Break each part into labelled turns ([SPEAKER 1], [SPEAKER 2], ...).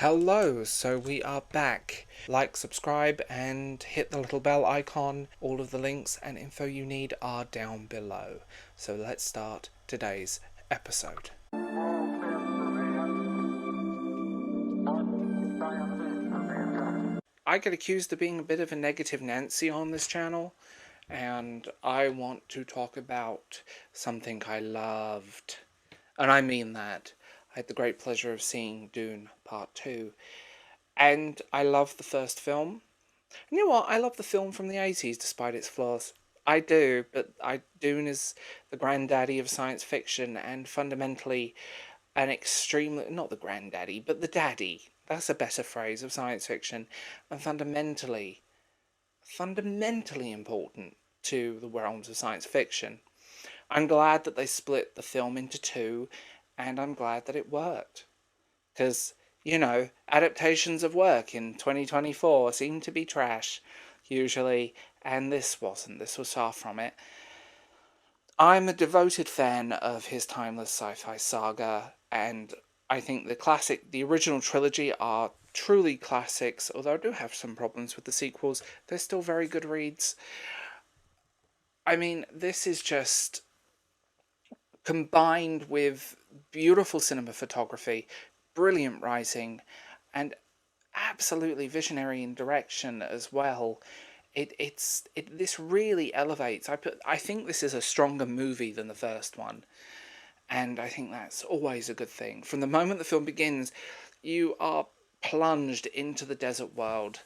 [SPEAKER 1] Hello, so we are back. Like, subscribe, and hit the little bell icon. All of the links and info you need are down below. So let's start today's episode. I get accused of being a bit of a negative Nancy on this channel, and I want to talk about something I loved. And I mean that. I had the great pleasure of seeing Dune Part 2, and I love the first film. You know what? I love the film from the 80s despite its flaws. I do, but Dune is the granddaddy of science fiction and fundamentally an extremely, not the granddaddy, but the daddy. That's a better phrase of science fiction, and fundamentally important to the realms of science fiction. I'm glad that they split the film into two, and I'm glad that it worked. Because, adaptations of work in 2024 seem to be trash, usually, and this wasn't. This was far from it. I'm a devoted fan of his timeless sci-fi saga, and I think the original trilogy are truly classics, although I do have some problems with the sequels. They're still very good reads. I mean, this is just combined with beautiful cinema photography, brilliant writing, and absolutely visionary in direction as well. This really elevates. I think this is a stronger movie than the first one, and I think that's always a good thing. From the moment the film begins, you are plunged into the desert world.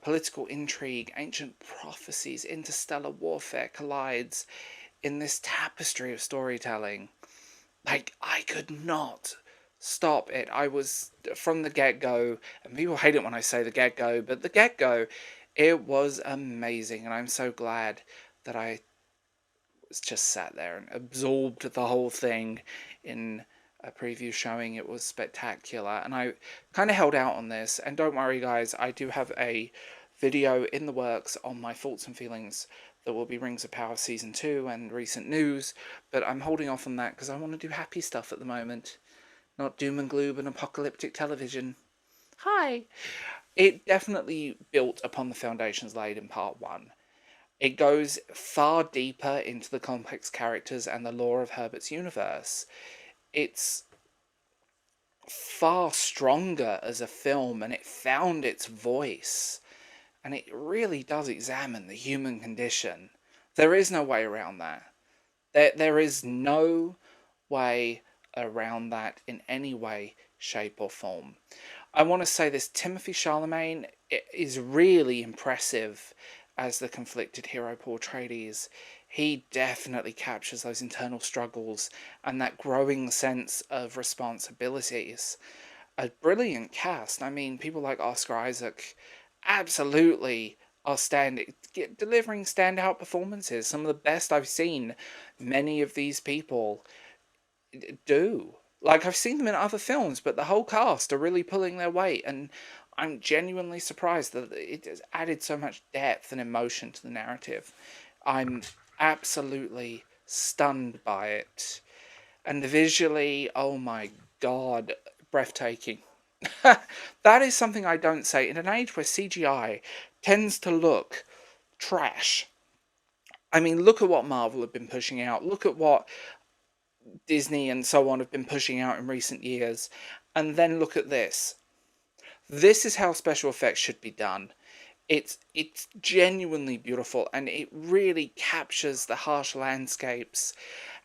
[SPEAKER 1] Political intrigue, ancient prophecies, interstellar warfare collides in this tapestry of storytelling. Like, I could not stop it. I was, from the get-go, and people hate it when I say the get-go, but the get-go, it was amazing, and I'm so glad that I was just sat there and absorbed the whole thing in a preview showing. It was spectacular, and I kind of held out on this, and don't worry guys, I do have a video in the works on my thoughts and feelings that will be Rings of Power Season 2 and recent news, but I'm holding off on that because I want to do happy stuff at the moment, not doom and gloom and apocalyptic television. Hi! It definitely built upon the foundations laid in Part 1. It goes far deeper into the complex characters and the lore of Herbert's universe. It's far stronger as a film, and it found its voice. And it really does examine the human condition. There is no way around that. There is no way around that in any way, shape, or form. I want to say this, Timothy Chalamet is really impressive as the conflicted hero portrays. He definitely captures those internal struggles and that growing sense of responsibilities. A brilliant cast. I mean, people like Oscar Isaac absolutely are delivering standout performances. Some of the best I've seen many of these people do. Like, I've seen them in other films, but the whole cast are really pulling their weight, and I'm genuinely surprised that it has added so much depth and emotion to the narrative. I'm absolutely stunned by it. And visually, oh my god, breathtaking. That is something I don't say. In an age where CGI tends to look trash. I mean, look at what Marvel have been pushing out. Look at what Disney and so on have been pushing out in recent years. And then look at this. This is how special effects should be done. It's genuinely beautiful, and it really captures the harsh landscapes.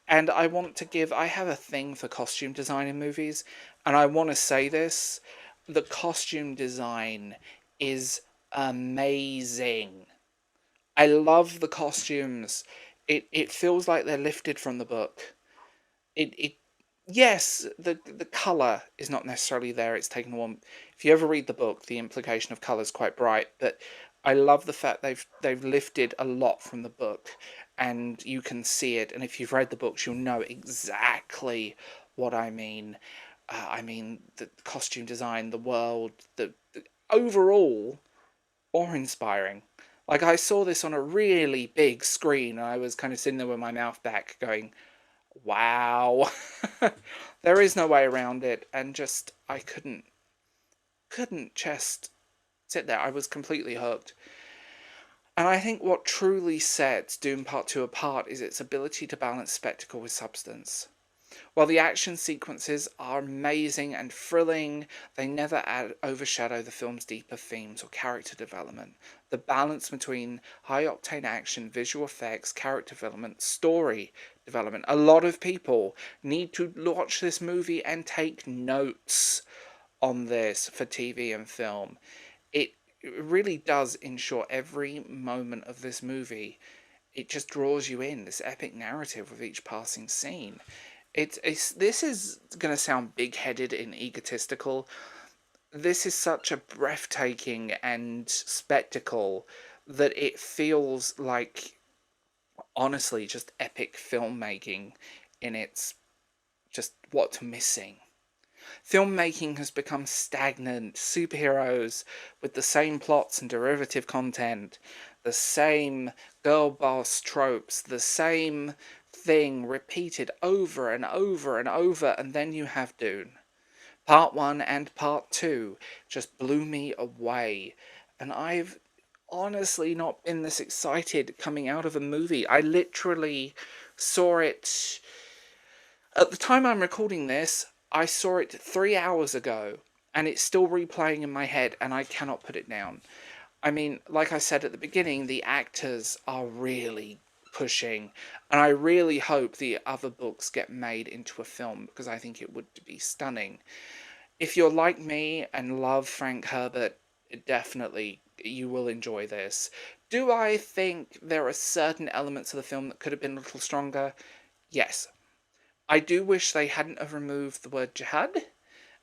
[SPEAKER 1] And I have a thing for costume design in movies, and I want to say this, the costume design is amazing. I love the costumes. It feels like they're lifted from the book. It yes, the color is not necessarily there. It's taken on. If you ever read the book, the implication of color is quite bright, but I love the fact they've lifted a lot from the book, and you can see it. And if you've read the books, you'll know exactly what I mean. I mean the costume design, the world, the overall awe-inspiring. Like, I saw this on a really big screen, and I was kind of sitting there with my mouth back, going, "Wow." There is no way around it, and just I couldn't couldn't just sit there. I was completely hooked. And I think what truly sets Dune Part 2 apart is its ability to balance spectacle with substance. While the action sequences are amazing and thrilling, they never overshadow the film's deeper themes or character development. The balance between high-octane action, visual effects, character development, story development. A lot of people need to watch this movie and take notes on this for TV and film. It really does ensure every moment of this movie, it just draws you in, this epic narrative with each passing scene. This is going to sound big-headed and egotistical. This is such a breathtaking and spectacle that it feels like, honestly, just epic filmmaking in its just what's missing. Filmmaking has become stagnant. Superheroes with the same plots and derivative content, the same girl boss tropes, the same thing repeated over and over and over, and then you have Dune. Part 1 and Part 2 just blew me away, and I've honestly not been this excited coming out of a movie. I literally saw it at the time I'm recording this. I saw it 3 hours ago, and it's still replaying in my head, and I cannot put it down. I mean, like I said at the beginning, the actors are really pushing, and I really hope the other books get made into a film, because I think it would be stunning. If you're like me and love Frank Herbert, definitely you will enjoy this. Do I think there are certain elements of the film that could have been a little stronger? Yes. I do wish they hadn't have removed the word jihad,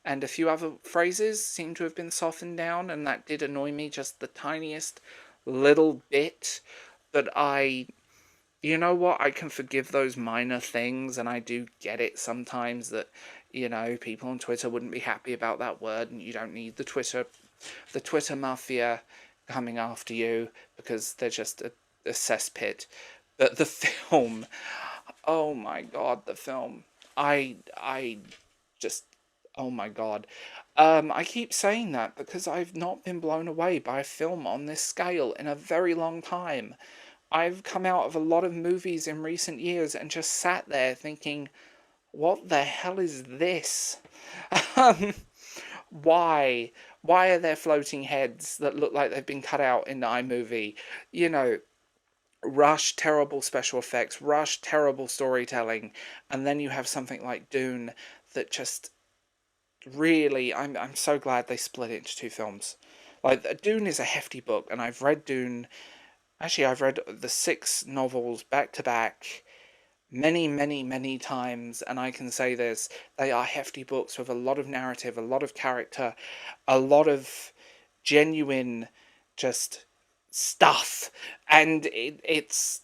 [SPEAKER 1] and a few other phrases seem to have been softened down, and that did annoy me just the tiniest little bit. But you know what, I can forgive those minor things, and I do get it sometimes that, people on Twitter wouldn't be happy about that word, and you don't need the Twitter mafia coming after you, because they're just a cesspit. But the film, oh my god, the film. I just, oh my god. I keep saying that because I've not been blown away by a film on this scale in a very long time. I've come out of a lot of movies in recent years and just sat there thinking, what the hell is this? Um, why? Why are there floating heads that look like they've been cut out in iMovie? You know, rush terrible special effects, rush terrible storytelling, and then you have something like Dune that just really, I'm so glad they split it into two films. Like, Dune is a hefty book, and I've read Dune. Actually, I've read the 6 novels back to back many, many, many times, and I can say this: they are hefty books with a lot of narrative, a lot of character, a lot of genuine just stuff, and it's,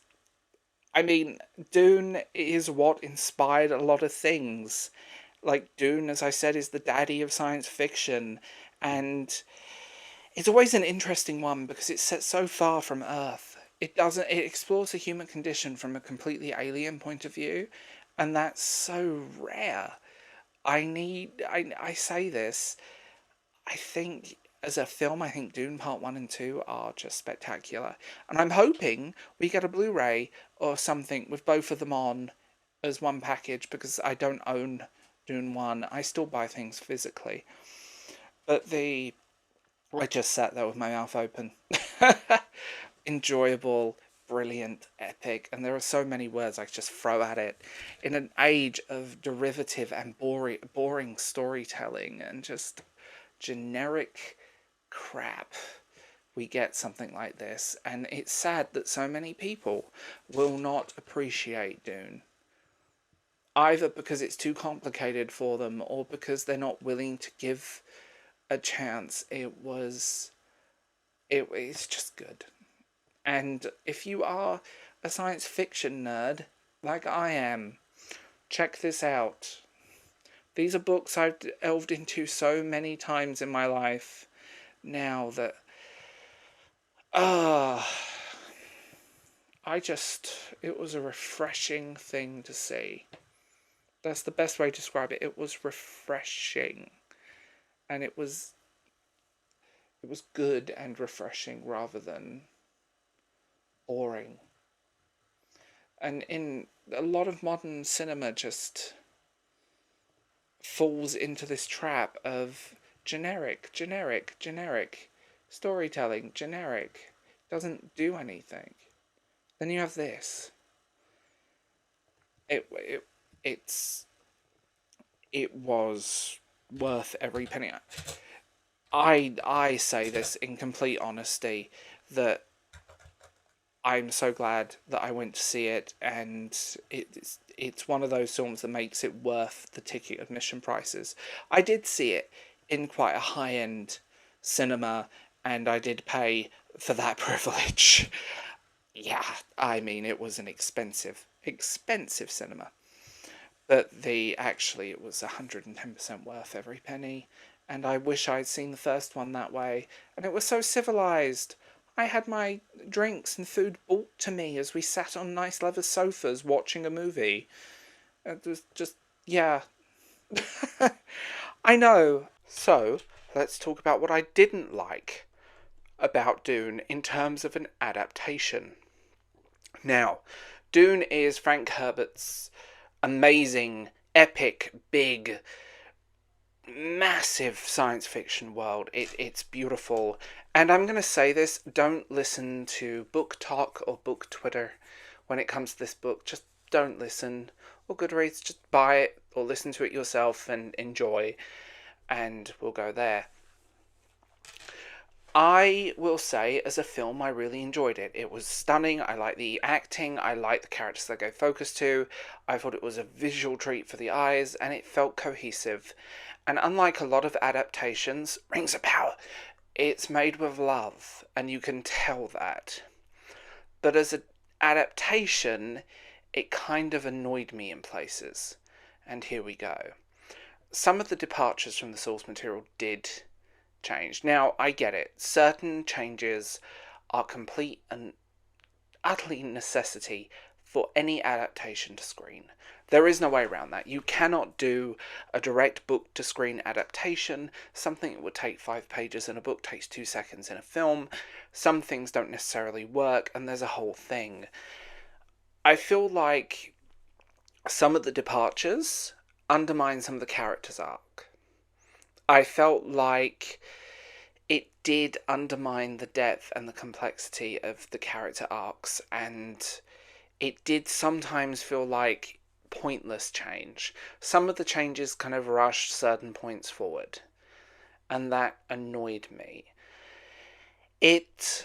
[SPEAKER 1] I mean, Dune is what inspired a lot of things. Like, Dune, as I said, is the daddy of science fiction, and it's always an interesting one because it's set so far from Earth. It explores the human condition from a completely alien point of view, and that's so rare. I say this, I think as a film, I think Dune Part 1 and 2 are just spectacular. And I'm hoping we get a Blu-ray or something with both of them on as one package, because I don't own Dune 1. I still buy things physically. But I just sat there with my mouth open. Enjoyable, brilliant, epic, and there are so many words I could just throw at it. In an age of derivative and boring storytelling and just generic crap, we get something like this, and it's sad that so many people will not appreciate Dune. Either because it's too complicated for them, or because they're not willing to give a chance. It's just good. And if you are a science fiction nerd, like I am, check this out. These are books I've delved into so many times in my life now that, it was a refreshing thing to see. That's the best way to describe it. It was refreshing. And it was It was good and refreshing rather than boring. And in a lot of modern cinema just falls into this trap of generic storytelling, generic, doesn't do anything. Then you have this. It it it's it was worth every penny. I say this in complete honesty that I'm so glad that I went to see it, and it's one of those films that makes it worth the ticket admission prices. I did see it in quite a high end cinema, and I did pay for that privilege. Yeah, I mean it was an expensive cinema, but it was 110% worth every penny, and I wish I'd seen the first one that way, and it was so civilized. I had my drinks and food brought to me as we sat on nice leather sofas watching a movie. It was just, yeah. I know. So, let's talk about what I didn't like about Dune in terms of an adaptation. Now, Dune is Frank Herbert's amazing, epic, big, massive science fiction world. It's beautiful. And I'm going to say this, don't listen to book talk or book Twitter when it comes to this book. Just don't listen. Or Goodreads, just buy it or listen to it yourself and enjoy. And we'll go there. I will say, as a film, I really enjoyed it. It was stunning. I like the acting. I like the characters they gave focus to. I thought it was a visual treat for the eyes, and it felt cohesive. And unlike a lot of adaptations, Rings of Power, it's made with love, and you can tell that. But as an adaptation, it kind of annoyed me in places. And here we go. Some of the departures from the source material did change. Now, I get it. Certain changes are complete and utterly necessity for any adaptation to screen. There is no way around that. You cannot do a direct book to screen adaptation. Something that would take 5 pages in a book takes 2 seconds in a film. Some things don't necessarily work, and there's a whole thing. I feel like some of the departures undermine some of the characters' arc. I felt like it did undermine the depth and the complexity of the character arcs, and it did sometimes feel like pointless change. Some of the changes kind of rushed certain points forward, and that annoyed me. It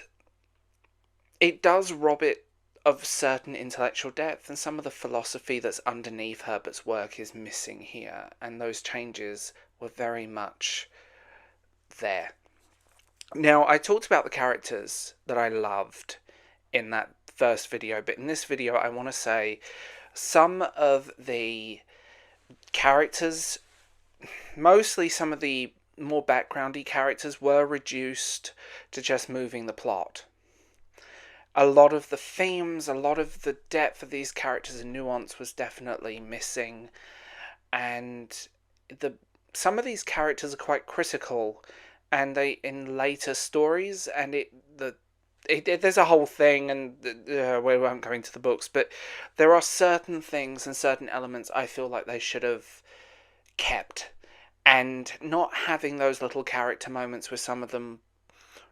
[SPEAKER 1] does rob it of certain intellectual depth, and some of the philosophy that's underneath Herbert's work is missing here, and those changes were very much there. Now, I talked about the characters that I loved in that first video, but in this video I want to say some of the characters, mostly some of the more backgroundy characters, were reduced to just moving the plot. A lot of the themes, a lot of the depth of these characters and nuance was definitely missing, and some of these characters are quite critical, and they in later stories, and there's a whole thing, and we won't go into the books, but there are certain things and certain elements I feel like they should have kept, and not having those little character moments with some of them,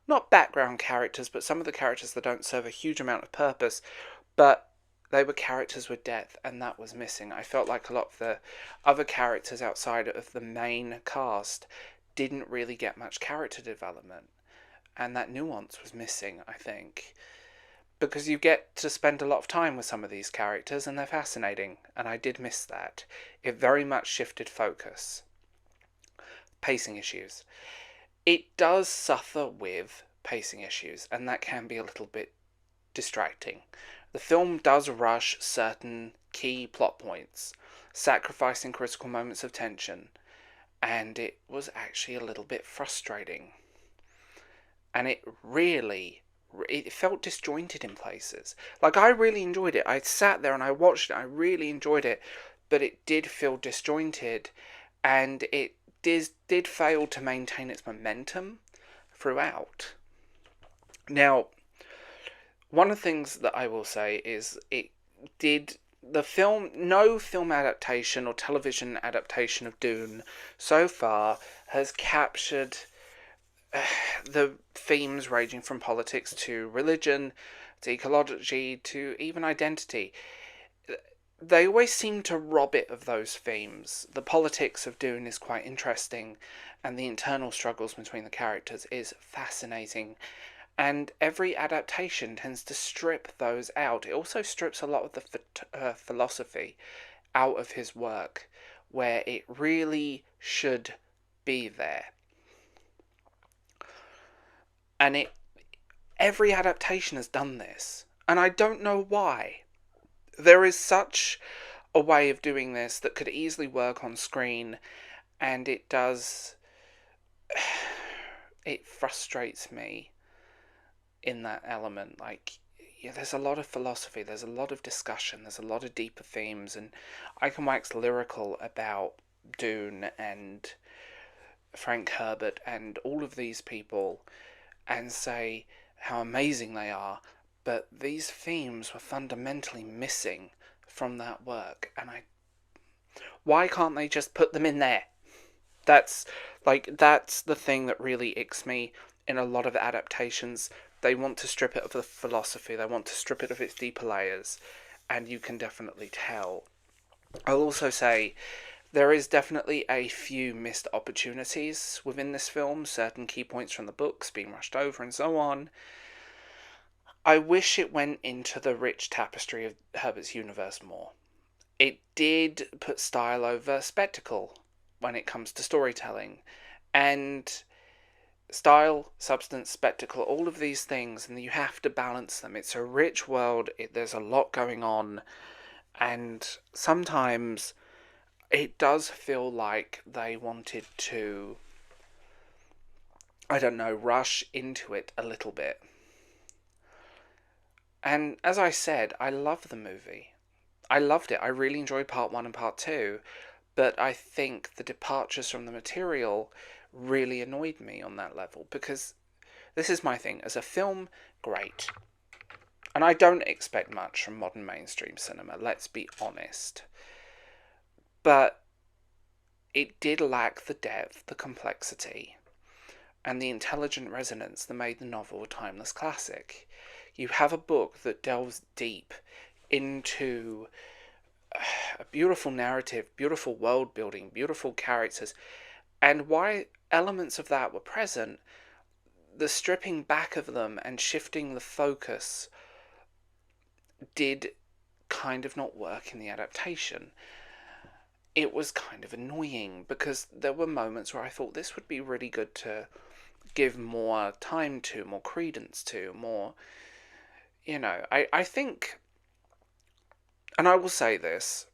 [SPEAKER 1] not background characters, but some of the characters that don't serve a huge amount of purpose, but they were characters with depth, and that was missing. I felt like a lot of the other characters outside of the main cast didn't really get much character development, and that nuance was missing, I think, because you get to spend a lot of time with some of these characters, and they're fascinating, and I did miss that. It very much shifted focus. Pacing issues. It does suffer with pacing issues, and that can be a little bit distracting. The film does rush certain key plot points, sacrificing critical moments of tension, and it was actually a little bit frustrating. And it felt disjointed in places. Like, I really enjoyed it. I sat there and I watched it. I really enjoyed it, but it did feel disjointed, and it did fail to maintain its momentum throughout. Now, one of the things that I will say is no film adaptation or television adaptation of Dune so far has captured the themes ranging from politics to religion to ecology to even identity. They always seem to rob it of those themes. The politics of Dune is quite interesting, and the internal struggles between the characters is fascinating. And every adaptation tends to strip those out. It also strips a lot of the philosophy out of his work, where it really should be there. And every adaptation has done this, and I don't know why. There is such a way of doing this that could easily work on screen, and it does. It frustrates me in that element. Like, yeah, there's a lot of philosophy, there's a lot of discussion, there's a lot of deeper themes, and I can wax lyrical about Dune and Frank Herbert and all of these people and say how amazing they are, but these themes were fundamentally missing from that work, and why can't they just put them in there? That's the thing that really icks me in a lot of adaptations. They want to strip it of the philosophy, they want to strip it of its deeper layers, and you can definitely tell. I'll also say there is definitely a few missed opportunities within this film, certain key points from the books being rushed over and so on. I wish it went into the rich tapestry of Herbert's universe more. It did put style over spectacle when it comes to storytelling, and style, substance, spectacle, all of these things, and you have to balance them. It's a rich world, there's a lot going on, and sometimes it does feel like they wanted to, I don't know, rush into it a little bit. And as I said, I love the movie. I loved it. I really enjoyed part 1 and part 2, but I think the departures from the material really annoyed me on that level, because this is my thing. As a film, great. And I don't expect much from modern mainstream cinema, let's be honest. But it did lack the depth, the complexity, and the intelligent resonance that made the novel a timeless classic. You have a book that delves deep into a beautiful narrative, beautiful world building, beautiful characters, and why elements of that were present, the stripping back of them and shifting the focus did kind of not work in the adaptation. It was kind of annoying, because there were moments where I thought this would be really good to give more time to, more credence to, more, I think, and I will say this,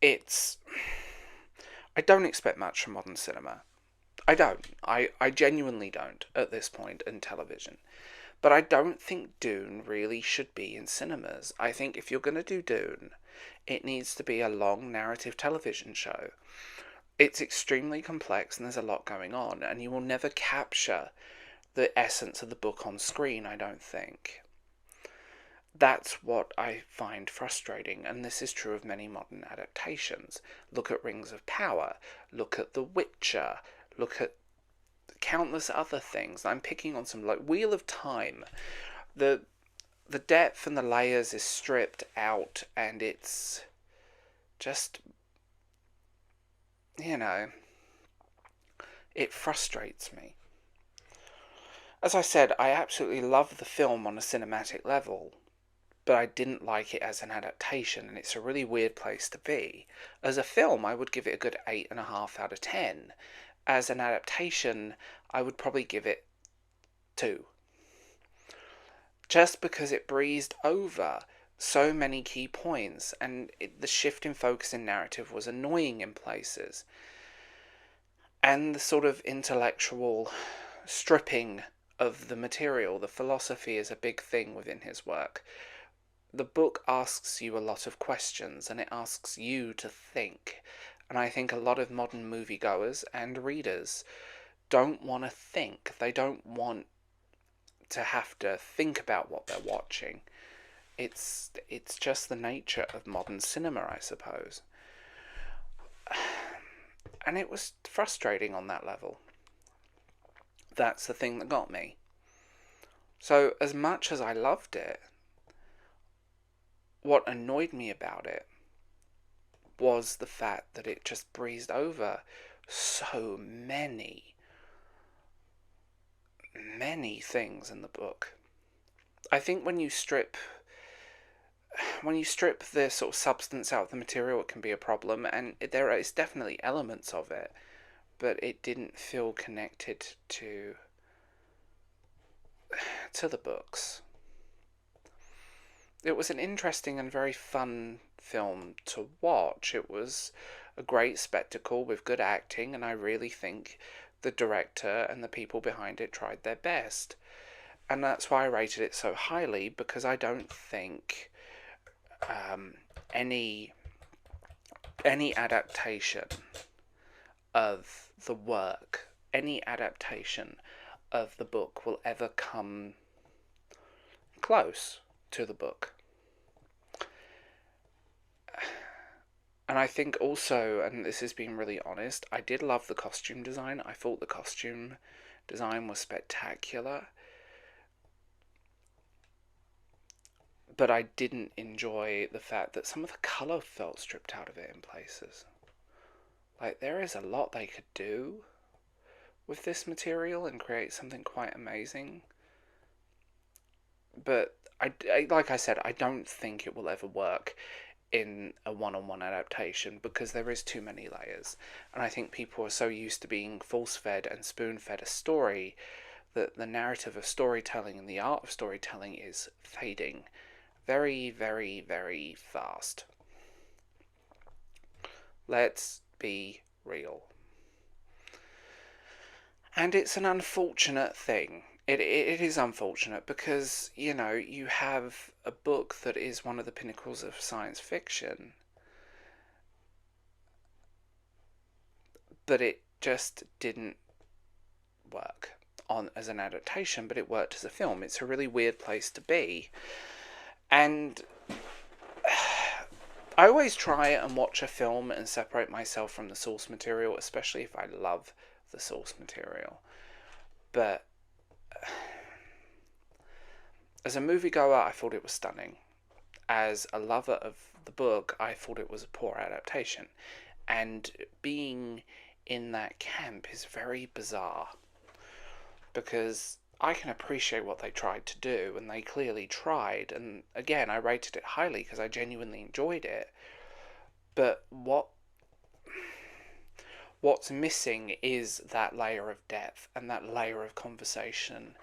[SPEAKER 1] I don't expect much from modern cinema. I don't. I genuinely don't at this point in television. But I don't think Dune really should be in cinemas. I think if you're going to do Dune, it needs to be a long narrative television show. It's extremely complex and there's a lot going on, and you will never capture the essence of the book on screen, I don't think. That's what I find frustrating, and this is true of many modern adaptations. Look at Rings of Power, look at The Witcher, look at countless other things. I'm picking on some, like Wheel of Time. The depth and the layers is stripped out, and it's just, it frustrates me. As I said, I absolutely love the film on a cinematic level, but I didn't like it as an adaptation, and it's a really weird place to be. As a film, I would give it a good 8.5 out of 10. As an adaptation, I would probably give it 2. Just because it breezed over so many key points, and the shift in focus in narrative was annoying in places. And the sort of intellectual stripping of the material, the philosophy is a big thing within his work. The book asks you a lot of questions, and it asks you to think. And I think a lot of modern moviegoers and readers don't want to think. They don't want to have to think about what they're watching. It's just the nature of modern cinema, I suppose. And it was frustrating on that level. That's the thing that got me. So, as much as I loved it, what annoyed me about it was the fact that it just breezed over so many things in the book. I think when you strip the sort of substance out of the material, it can be a problem, and there is definitely elements of it, but it didn't feel connected to the books. It was an interesting and very fun film to watch. It was a great spectacle with good acting, and I really think the director and the people behind it tried their best. And that's why I rated it so highly, because I don't think any adaptation of the work, any adaptation of the book will ever come close to the book. And I think also, and this is being really honest, I did love the costume design. I thought the costume design was spectacular. But I didn't enjoy the fact that some of the colour felt stripped out of it in places. Like, there is a lot they could do with this material and create something quite amazing. But, like I said, I don't think it will ever work in a one-on-one adaptation because there is too many layers. And I think people are so used to being force-fed and spoon-fed a story that the narrative of storytelling and the art of storytelling is fading very, very, very fast. Let's be real. And it's an unfortunate thing. It is unfortunate because, you know, you have a book that is one of the pinnacles of science fiction, but it just didn't work as an adaptation, but it worked as a film. It's a really weird place to be. And I always try and watch a film and separate myself from the source material, especially if I love the source material. But as a moviegoer, I thought it was stunning. As a lover of the book, I thought it was a poor adaptation. And being in that camp is very bizarre, because I can appreciate what they tried to do, and they clearly tried, and again, I rated it highly because I genuinely enjoyed it. But what's missing is that layer of depth and that layer of conversation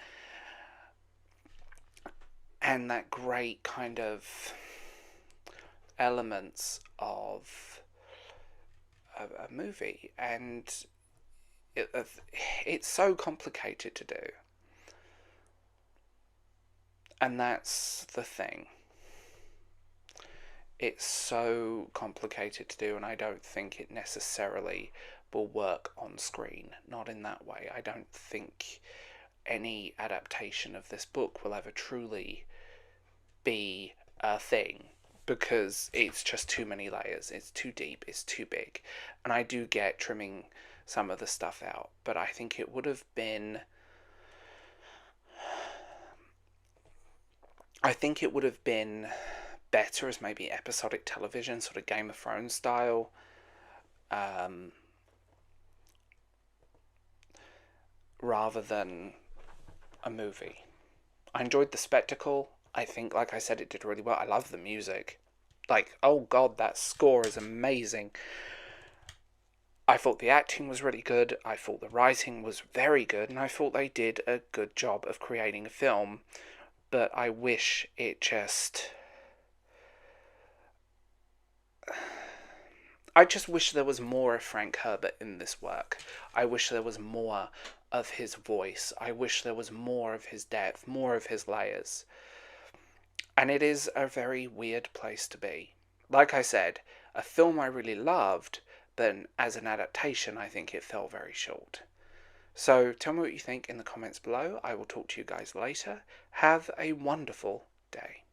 [SPEAKER 1] and that great kind of elements of a movie. And it's so complicated to do. And that's the thing. It's so complicated to do, and I don't think it necessarily will work on screen. Not in that way. I don't think any adaptation of this book will ever truly be a thing, because it's just too many layers. It's too deep. It's too big. And I do get trimming some of the stuff out, but I think it would have been... better as maybe episodic television, sort of Game of Thrones style. Rather than a movie. I enjoyed the spectacle. I think, like I said, it did really well. I love the music. Like, oh god, that score is amazing. I thought the acting was really good. I thought the writing was very good. And I thought they did a good job of creating a film. But I wish it just... I just wish there was more of Frank Herbert in this work. I wish there was more of his voice. I wish there was more of his depth, more of his layers. And it is a very weird place to be. Like I said, a film I really loved, but as an adaptation, I think it fell very short. So tell me what you think in the comments below. I will talk to you guys later. Have a wonderful day.